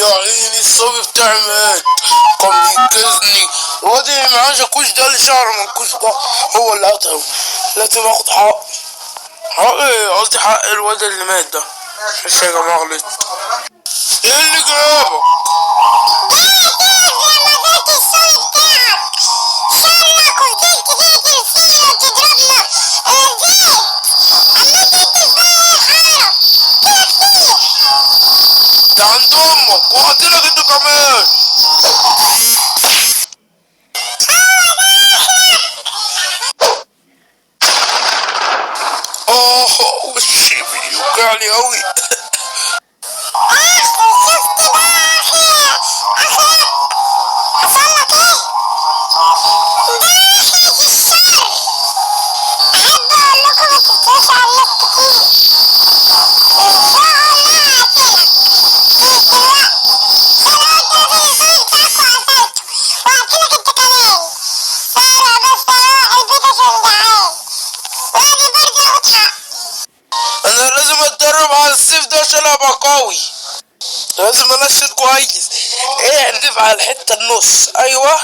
يا عيني الصبي بتاعي مات، كان بينقذني. الواد اللي معاه شاكوش ده اللي شعره منكوش ده هو اللي قتله. لازم اخد حق ايه، قصدي حق الواد اللي مات ده. مش يا جماعة غلط. ايه اللي جابك؟ ده عند امك وقتلك انت كمان. وشي بيوجعلي اوي. انا لازم اتدرب على السيف ده عشان ابقى قوي. لازم انشط كويس. ايه، هندف على الحتة النص. ايوه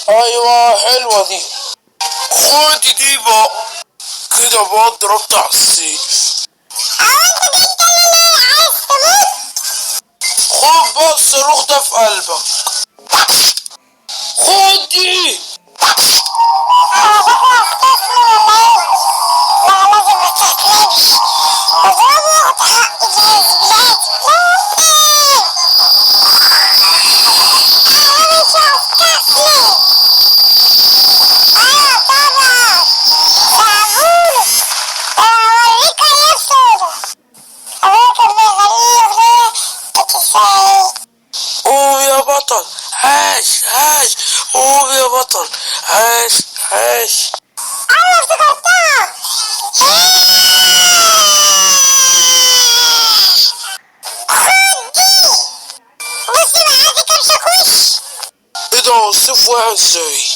ايوه، حلوة دي. خدي دي بقى كده بقى، ضربت على السيف. خد بقى الصاروخ ده في قلبك. خدي. قوم يا بطل، عاش عاش. قوم يا بطل، عاش عاش. انا افتكرتها. خد دي. بصي معاكي كام شاكوش. ايه ده، السيف وقع ازاي؟